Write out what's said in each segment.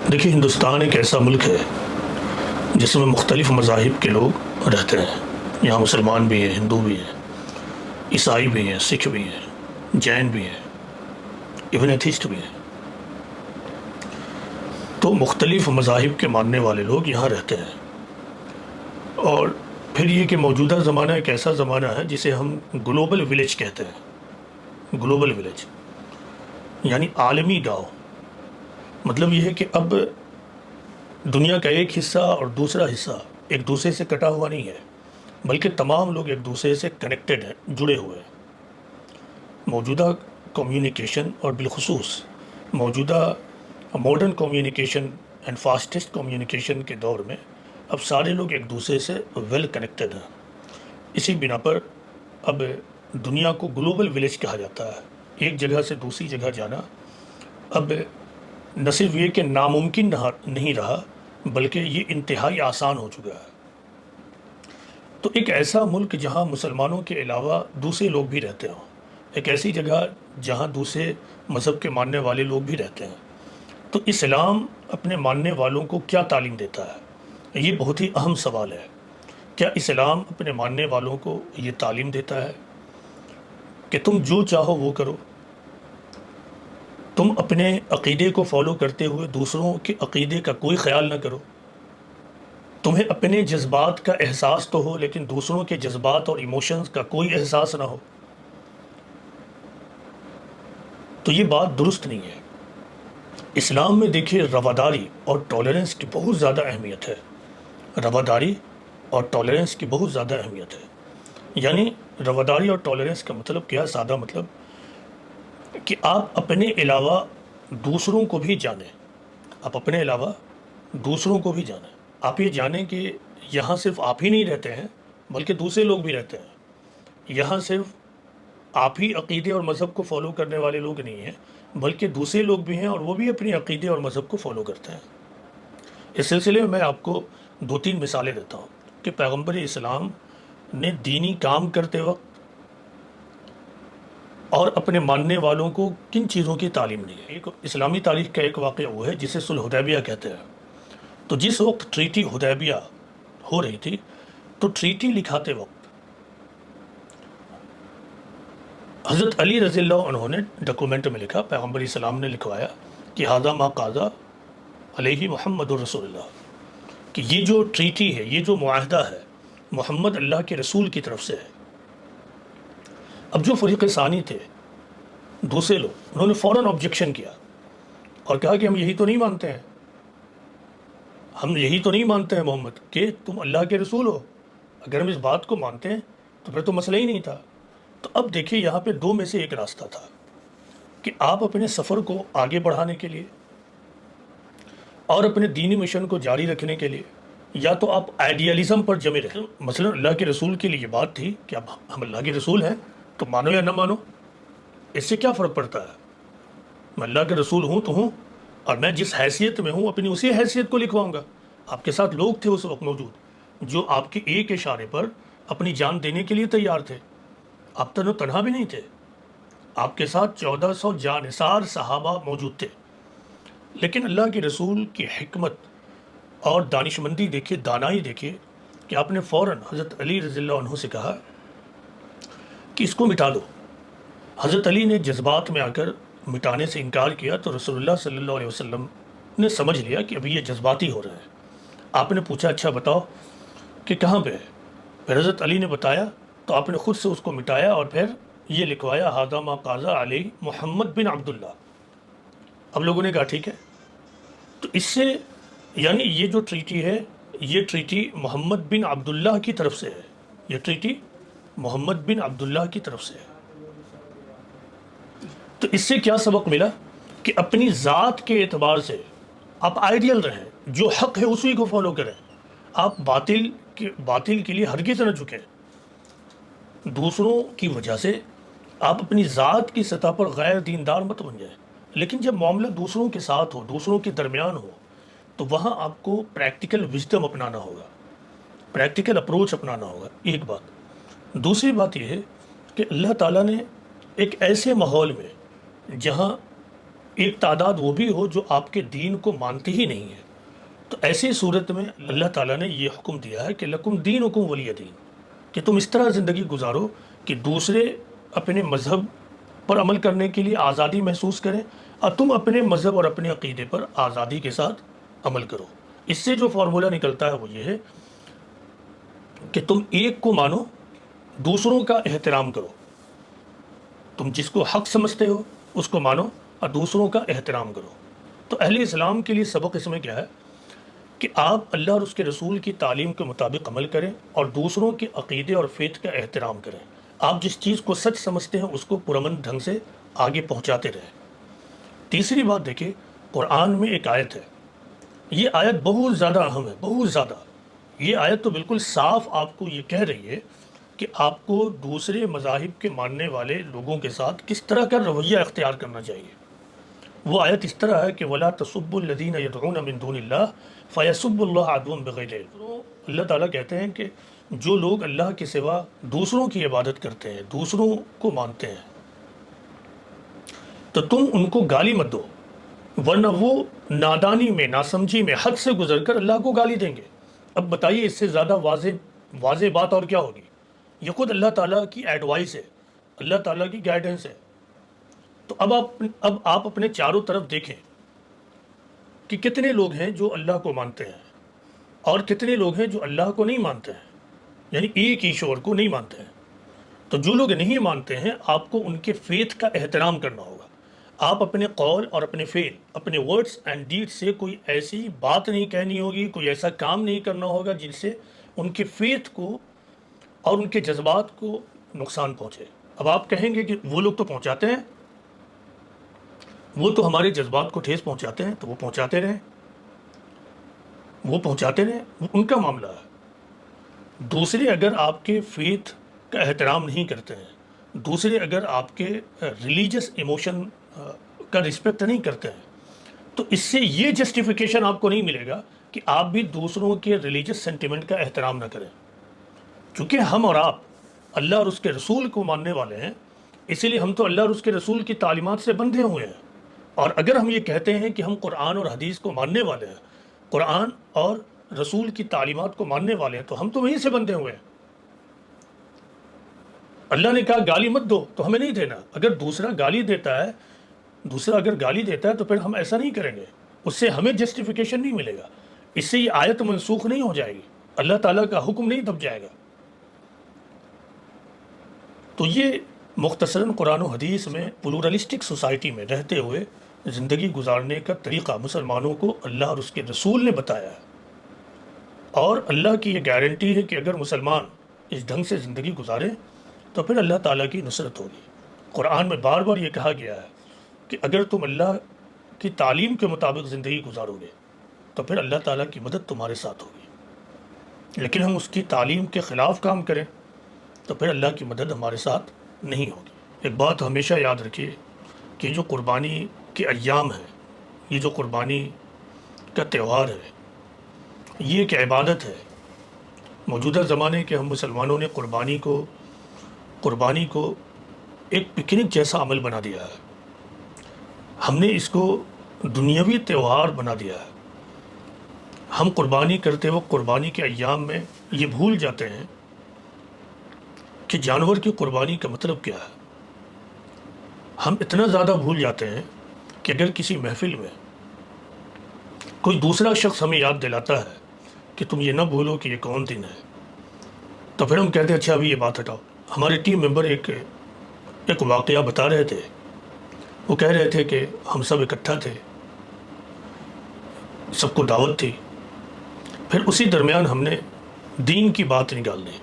دیکھیے، ہندوستان ایک ایسا ملک ہے جس میں مختلف مذاہب کے لوگ رہتے ہیں۔ یہاں مسلمان بھی ہیں، ہندو بھی ہیں، عیسائی بھی ہیں، سکھ بھی ہیں، جین بھی ہیں، ایون ایتھیسٹ بھی ہیں۔ تو مختلف مذاہب کے ماننے والے لوگ یہاں رہتے ہیں۔ اور پھر یہ کہ موجودہ زمانہ ایک ایسا زمانہ ہے جسے ہم گلوبل ولیج کہتے ہیں۔ گلوبل ولیج یعنی عالمی گاؤں۔ مطلب یہ ہے کہ اب دنیا کا ایک حصہ اور دوسرا حصہ ایک دوسرے سے کٹا ہوا نہیں ہے، بلکہ تمام لوگ ایک دوسرے سے کنیکٹڈ ہیں، جڑے ہوئے ہیں۔ موجودہ کمیونیکیشن اور بالخصوص موجودہ modern communication and fastest communication کے دور میں اب سارے لوگ ایک دوسرے سے ویل کنیکٹڈ ہیں۔ اسی بنا پر اب دنیا کو گلوبل ولیج کہا جاتا ہے۔ ایک جگہ سے دوسری جگہ جانا اب نہ صرف یہ کہ ناممکن نہیں رہا، بلکہ یہ انتہائی آسان ہو چکا ہے۔ تو ایک ایسا ملک جہاں مسلمانوں کے علاوہ دوسرے لوگ بھی رہتے ہوں، ایک ایسی جگہ جہاں دوسرے مذہب کے ماننے والے لوگ بھی رہتے ہیں، تو اسلام اپنے ماننے والوں کو کیا تعلیم دیتا ہے؟ یہ بہت ہی اہم سوال ہے۔ کیا اسلام اپنے ماننے والوں کو یہ تعلیم دیتا ہے کہ تم جو چاہو وہ کرو، تم اپنے عقیدے کو فالو کرتے ہوئے دوسروں کے عقیدے کا کوئی خیال نہ کرو، تمہیں اپنے جذبات کا احساس تو ہو لیکن دوسروں کے جذبات اور ایموشنز کا کوئی احساس نہ ہو؟ تو یہ بات درست نہیں ہے۔ اسلام میں دیکھیے، رواداری اور ٹالرنس کی بہت زیادہ اہمیت ہے۔ رواداری اور ٹالرنس کی بہت زیادہ اہمیت ہے۔ یعنی رواداری اور ٹالرنس کا مطلب کیا؟ سادہ مطلب کہ آپ اپنے علاوہ دوسروں کو بھی جانیں۔ آپ اپنے علاوہ دوسروں کو بھی جانیں۔ آپ یہ جانیں کہ یہاں صرف آپ ہی نہیں رہتے ہیں، بلکہ دوسرے لوگ بھی رہتے ہیں۔ یہاں صرف آپ ہی عقیدے اور مذہب کو فالو کرنے والے لوگ نہیں ہیں، بلکہ دوسرے لوگ بھی ہیں اور وہ بھی اپنے عقیدے اور مذہب کو فالو کرتے ہیں۔ اس سلسلے میں آپ کو 2-3 مثالیں دیتا ہوں کہ پیغمبر اسلام نے دینی کام کرتے وقت اور اپنے ماننے والوں کو کن چیزوں کی تعلیم دی ہے۔ ایک اسلامی تاریخ کا ایک واقعہ وہ ہے جسے صلح حدیبیہ کہتے ہیں۔ تو جس وقت ٹریٹی حدیبیہ ہو رہی تھی، تو ٹریٹی لکھاتے وقت حضرت علی رضی اللہ عنہ نے ڈاکومنٹ میں لکھا، پیغمبر اسلام نے لکھوایا کہ ھذا ما قاضی علیہ محمد رسول اللہ، کہ یہ جو ٹریٹی ہے، یہ جو معاہدہ ہے، محمد اللہ کے رسول کی طرف سے ہے۔ اب جو فریق ثانی تھے، دوسرے لوگ، انہوں نے فوراً آبجیکشن کیا اور کہا کہ ہم یہی تو نہیں مانتے ہیں، ہم یہی تو نہیں مانتے ہیں محمد کہ تم اللہ کے رسول ہو۔ اگر ہم اس بات کو مانتے ہیں تو پھر تو مسئلہ ہی نہیں تھا۔ تو اب دیکھیے، یہاں پہ 2 میں سے ایک راستہ تھا کہ آپ اپنے سفر کو آگے بڑھانے کے لیے اور اپنے دینی مشن کو جاری رکھنے کے لیے، یا تو آپ آئیڈیالزم پر جمے رہیں۔ مثلا اللہ کے رسول کے لیے یہ بات تھی کہ اب ہم اللہ کے رسول ہیں تو مانو یا نہ مانو، اس سے کیا فرق پڑتا ہے؟ میں اللہ کے رسول ہوں تو ہوں، اور میں جس حیثیت میں ہوں اپنی اسی حیثیت کو لکھواؤں گا۔ آپ کے ساتھ لوگ تھے اس وقت موجود جو آپ کے ایک اشارے پر اپنی جان دینے کے لیے تیار تھے۔ آپ تنہا بھی نہیں تھے، آپ کے ساتھ 1400 جانثار صحابہ موجود تھے۔ لیکن اللہ کے رسول کی حکمت اور دانشمندی دیکھیے، دانائی دیکھیے کہ آپ نے فوراً حضرت علی رضی اللہ عنہ سے کہا کہ اس کو مٹا دو۔ حضرت علی نے جذبات میں آ کر مٹانے سے انکار کیا تو رسول اللہ صلی اللہ علیہ وسلم نے سمجھ لیا کہ ابھی یہ جذباتی ہو رہے ہیں۔ آپ نے پوچھا، اچھا بتاؤ کہ کہاں پہ ہے؟ پھر حضرت علی نے بتایا تو آپ نے خود سے اس کو مٹایا اور پھر یہ لکھوایا ھذا ما قاضی علیہ محمد بن عبداللہ۔ اب لوگوں نے کہا ٹھیک ہے۔ تو اس سے یعنی یہ جو ٹریٹی ہے، یہ ٹریٹی محمد بن عبداللہ کی طرف سے ہے۔ یہ ٹریٹی محمد بن عبداللہ کی طرف سے ہے۔ تو اس سے کیا سبق ملا کہ اپنی ذات کے اعتبار سے آپ آئیڈیل رہیں، جو حق ہے اسی کو فالو کریں، آپ باطل کے لیے ہرگز نہ جھکیں۔ دوسروں کی وجہ سے آپ اپنی ذات کی سطح پر غیر دیندار مت بن جائیں، لیکن جب معاملہ دوسروں کے ساتھ ہو، دوسروں کے درمیان ہو، تو وہاں آپ کو پریکٹیکل وژڈم اپنانا ہوگا، پریکٹیکل اپروچ اپنانا ہوگا۔ ایک بات۔ دوسری بات یہ ہے کہ اللہ تعالیٰ نے ایک ایسے ماحول میں جہاں ایک تعداد وہ بھی ہو جو آپ کے دین کو مانتی ہی نہیں ہے، تو ایسی صورت میں اللہ تعالیٰ نے یہ حکم دیا ہے کہ لکم دینکم ولی دین، کہ تم اس طرح زندگی گزارو کہ دوسرے اپنے مذہب پر عمل کرنے کے لیے آزادی محسوس کریں اور تم اپنے مذہب اور اپنے عقیدے پر آزادی کے ساتھ عمل کرو۔ اس سے جو فارمولہ نکلتا ہے وہ یہ ہے کہ تم ایک کو مانو، دوسروں کا احترام کرو، تم جس کو حق سمجھتے ہو اس کو مانو اور دوسروں کا احترام کرو۔ تو اہل اسلام کے لیے سبق اس میں کیا ہے کہ آپ اللہ اور اس کے رسول کی تعلیم کے مطابق عمل کریں اور دوسروں کے عقیدے اور فیت کا احترام کریں۔ آپ جس چیز کو سچ سمجھتے ہیں اس کو پرامن ڈھنگ سے آگے پہنچاتے رہیں۔ تیسری بات دیکھیں، قرآن میں ایک آیت ہے، یہ آیت بہت زیادہ اہم ہے، بہت زیادہ۔ یہ آیت تو بالکل صاف آپ کو یہ کہہ رہی ہے کہ آپ کو دوسرے مذاہب کے ماننے والے لوگوں کے ساتھ کس طرح کا رویہ اختیار کرنا چاہیے۔ وہ آیت اس طرح ہے کہ وَلَا تَسُبُّوا الَّذِينَ يَدْعُونَ مِن دُونِ اللَّهِ فَيَسُبُّوا اللَّهَ عَدْوًا بِغَيْرِ عِلْمٍ۔ اللہ تعالیٰ کہتے ہیں کہ جو لوگ اللہ کے سوا دوسروں کی عبادت کرتے ہیں، دوسروں کو مانتے ہیں، تو تم ان کو گالی مت دو، ورنہ وہ نادانی میں، ناسمجھی میں حد سے گزر کر اللہ کو گالی دیں گے۔ اب بتائیے اس سے زیادہ واضح بات اور کیا ہوگی؟ یہ خود اللہ تعالیٰ کی ایڈوائس ہے، اللہ تعالیٰ کی گائیڈنس ہے۔ تو اب آپ اپنے چاروں طرف دیکھیں کہ کتنے لوگ ہیں جو اللہ کو مانتے ہیں اور کتنے لوگ ہیں جو اللہ کو نہیں مانتے ہیں، یعنی ایک ایشور کو نہیں مانتے ہیں۔ تو جو لوگ نہیں مانتے ہیں آپ کو ان کے فیتھ کا احترام کرنا ہوگا۔ آپ اپنے قول اور اپنے فعل، اپنے ورڈز اینڈ ڈیڈ سے کوئی ایسی بات نہیں کہنی ہوگی، کوئی ایسا کام نہیں کرنا ہوگا جن سے ان کے فیتھ کو اور ان کے جذبات کو نقصان پہنچے۔ اب آپ کہیں گے کہ وہ لوگ تو پہنچاتے ہیں، وہ تو ہمارے جذبات کو ٹھیس پہنچاتے ہیں، تو وہ پہنچاتے رہیں، وہ پہنچاتے رہیں، وہ ان کا معاملہ ہے۔ دوسرے اگر آپ کے فیتھ کا احترام نہیں کرتے ہیں، دوسرے اگر آپ کے ریلیجس ایموشن کا رسپیکٹ نہیں کرتے ہیں، تو اس سے یہ جسٹیفیکیشن آپ کو نہیں ملے گا کہ آپ بھی دوسروں کے ریلیجس سینٹیمنٹ کا احترام نہ کریں۔ چونکہ ہم اور آپ اللہ اور اس کے رسول کو ماننے والے ہیں، اسی لیے ہم تو اللہ اور اس کے رسول کی تعلیمات سے بندھے ہوئے ہیں۔ اور اگر ہم یہ کہتے ہیں کہ ہم قرآن اور حدیث کو ماننے والے ہیں، قرآن اور رسول کی تعلیمات کو ماننے والے ہیں، تو ہم تو وہیں سے بندھے ہوئے ہیں۔ اللہ نے کہا گالی مت دو، تو ہمیں نہیں دینا۔ اگر دوسرا گالی دیتا ہے، دوسرا اگر گالی دیتا ہے تو پھر ہم ایسا نہیں کریں گے، اس سے ہمیں جسٹیفیکیشن نہیں ملے گا، اس سے یہ آیت منسوخ نہیں ہو جائے گی، اللہ تعالیٰ کا حکم نہیں دب جائے گا۔ تو یہ مختصراً قرآن و حدیث میں پلورلسٹک سوسائٹی میں رہتے ہوئے زندگی گزارنے کا طریقہ مسلمانوں کو اللہ اور اس کے رسول نے بتایا ہے، اور اللہ کی یہ گارنٹی ہے کہ اگر مسلمان اس ڈھنگ سے زندگی گزارے تو پھر اللہ تعالیٰ کی نصرت ہوگی۔ قرآن میں بار بار یہ کہا گیا ہے کہ اگر تم اللہ کی تعلیم کے مطابق زندگی گزارو گے تو پھر اللہ تعالیٰ کی مدد تمہارے ساتھ ہوگی، لیکن ہم اس کی تعلیم کے خلاف کام کریں تو پھر اللہ کی مدد ہمارے ساتھ نہیں ہوگی۔ ایک بات ہمیشہ یاد رکھیے کہ جو قربانی کے ایام ہیں، یہ جو قربانی کا تہوار ہے، یہ ایک عبادت ہے۔ موجودہ زمانے کے ہم مسلمانوں نے قربانی کو ایک پکنک جیسا عمل بنا دیا ہے، ہم نے اس کو دنیاوی تہوار بنا دیا ہے۔ ہم قربانی کرتے وقت قربانی کے ایام میں یہ بھول جاتے ہیں کہ جانور کی قربانی کا مطلب کیا ہے۔ ہم اتنا زیادہ بھول جاتے ہیں کہ اگر کسی محفل میں کوئی دوسرا شخص ہمیں یاد دلاتا ہے کہ تم یہ نہ بھولو کہ یہ کون دن ہے، تو پھر ہم کہتے ہیں اچھا ابھی یہ بات ہٹاؤ۔ ہمارے ٹیم ممبر ایک واقعہ بتا رہے تھے، وہ کہہ رہے تھے کہ ہم سب اکٹھا تھے، سب کو دعوت تھی، پھر اسی درمیان ہم نے دین کی بات نکال دی۔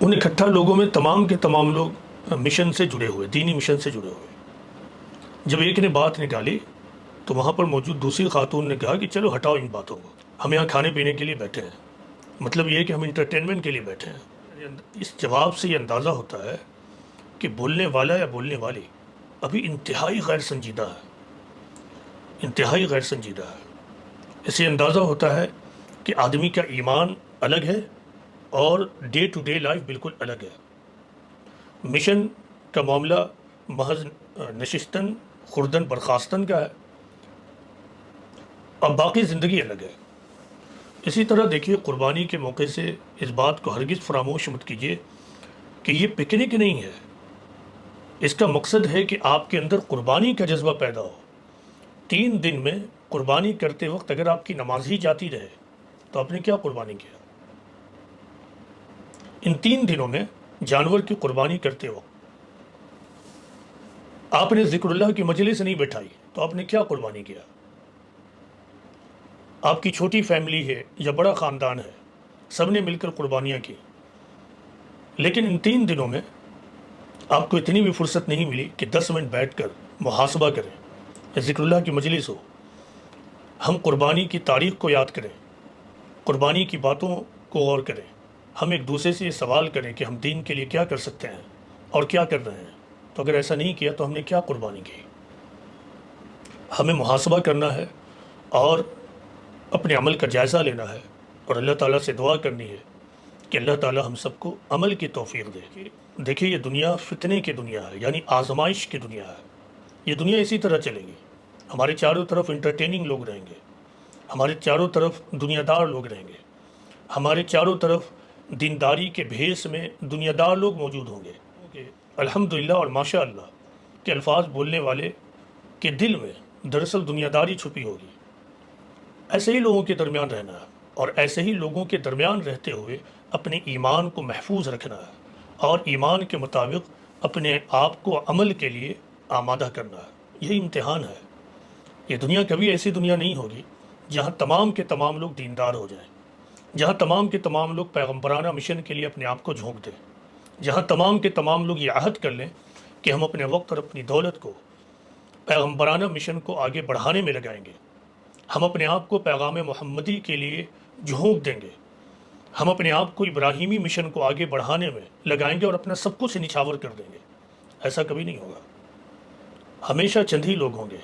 ان اکٹھا لوگوں میں تمام کے تمام لوگ مشن سے جڑے ہوئے، دینی مشن سے جڑے ہوئے۔ جب ایک نے بات نکالی تو وہاں پر موجود دوسری خاتون نے کہا کہ چلو ہٹاؤ ان باتوں کو، ہم یہاں کھانے پینے کے لیے بیٹھے ہیں، مطلب یہ ہے کہ ہم انٹرٹینمنٹ کے لیے بیٹھے ہیں۔ اس جواب سے یہ اندازہ ہوتا ہے کہ بولنے والا یا بولنے والی ابھی انتہائی غیر سنجیدہ ہے، انتہائی غیر سنجیدہ ہے۔ اس سے اندازہ ہوتا ہے کہ آدمی کا ایمان الگ ہے اور ڈے ٹو ڈے لائف بالکل الگ ہے۔ مشن کا معاملہ محض نشستن خوردن برخاستن کا ہے، اب باقی زندگی الگ ہے۔ اسی طرح دیکھیے قربانی کے موقع سے اس بات کو ہرگز فراموش مت کیجیے کہ یہ پکنک نہیں ہے، اس کا مقصد ہے کہ آپ کے اندر قربانی کا جذبہ پیدا ہو۔ 3 دن میں قربانی کرتے وقت اگر آپ کی نماز ہی جاتی رہے تو آپ نے کیا قربانی کیا؟ ان 3 دنوں میں جانور کی قربانی کرتے وقت آپ نے ذکر اللہ کی مجلس نہیں بٹھائی تو آپ نے کیا قربانی کیا؟ آپ کی چھوٹی فیملی ہے یا بڑا خاندان ہے، سب نے مل کر قربانیاں کی، لیکن ان 3 دنوں میں آپ کو اتنی بھی فرصت نہیں ملی کہ 10 منٹ بیٹھ کر محاسبہ کریں یا ذکر اللہ کی مجلس ہو، ہم قربانی کی تاریخ کو یاد کریں، قربانی کی باتوں کو غور کریں، ہم ایک دوسرے سے یہ سوال کریں کہ ہم دین کے لیے کیا کر سکتے ہیں اور کیا کر رہے ہیں۔ تو اگر ایسا نہیں کیا تو ہم نے کیا قربانی کی؟ ہمیں محاسبہ کرنا ہے اور اپنے عمل کا جائزہ لینا ہے، اور اللہ تعالیٰ سے دعا کرنی ہے کہ اللہ تعالیٰ ہم سب کو عمل کی توفیق دے۔ دیکھیے یہ دنیا فتنے کی دنیا ہے، یعنی آزمائش کی دنیا ہے۔ یہ دنیا اسی طرح چلے گی، ہمارے چاروں طرف انٹرٹیننگ لوگ رہیں گے، ہمارے چاروں طرف دنیا دار لوگ رہیں گے، ہمارے چاروں طرف دینداری کے بھیس میں دنیا دار لوگ موجود ہوں گے۔ الحمدللہ اور ماشاء اللہ کے الفاظ بولنے والے کے دل میں دراصل دنیا داری چھپی ہوگی۔ ایسے ہی لوگوں کے درمیان رہنا ہے، اور ایسے ہی لوگوں کے درمیان رہتے ہوئے اپنے ایمان کو محفوظ رکھنا ہے، اور ایمان کے مطابق اپنے آپ کو عمل کے لیے آمادہ کرنا ہے۔ یہی امتحان ہے۔ یہ دنیا کبھی ایسی دنیا نہیں ہوگی جہاں تمام کے تمام لوگ دیندار ہو جائیں، جہاں تمام کے تمام لوگ پیغمبرانہ مشن کے لیے اپنے آپ کو جھونک دیں، جہاں تمام کے تمام لوگ یہ عہد کر لیں کہ ہم اپنے وقت اور اپنی دولت کو پیغمبرانہ مشن کو آگے بڑھانے میں لگائیں گے، ہم اپنے آپ کو پیغام محمدی کے لیے جھونک دیں گے، ہم اپنے آپ کو ابراہیمی مشن کو آگے بڑھانے میں لگائیں گے اور اپنا سب کچھ نچھاور کر دیں گے۔ ایسا کبھی نہیں ہوگا۔ ہمیشہ چند ہی لوگ ہوں گے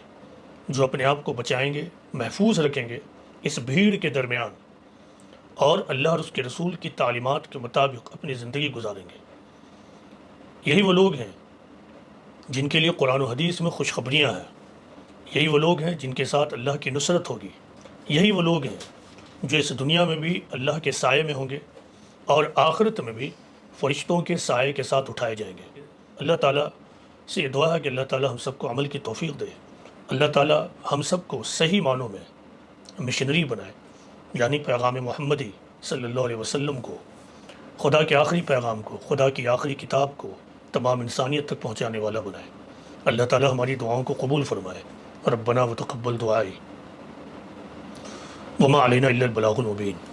جو اپنے آپ کو بچائیں گے، محفوظ رکھیں گے اس بھیڑ کے درمیان، اور اللہ اور اس کے رسول کی تعلیمات کے مطابق اپنی زندگی گزاریں گے۔ یہی وہ لوگ ہیں جن کے لیے قرآن و حدیث میں خوشخبریاں ہیں، یہی وہ لوگ ہیں جن کے ساتھ اللہ کی نصرت ہوگی، یہی وہ لوگ ہیں جو اس دنیا میں بھی اللہ کے سائے میں ہوں گے اور آخرت میں بھی فرشتوں کے سائے کے ساتھ اٹھائے جائیں گے۔ اللہ تعالیٰ سے یہ دعا ہے کہ اللہ تعالیٰ ہم سب کو عمل کی توفیق دے، اللہ تعالیٰ ہم سب کو صحیح معنوں میں مشنری بنائے، یعنی پیغام محمدی صلی اللہ علیہ وسلم کو، خدا کے آخری پیغام کو، خدا کی آخری کتاب کو تمام انسانیت تک پہنچانے والا بنائے۔ اللہ تعالیٰ ہماری دعاؤں کو قبول فرمائے۔ ربنا وتقبل دعائی وما علینا الا البلاغ المبین۔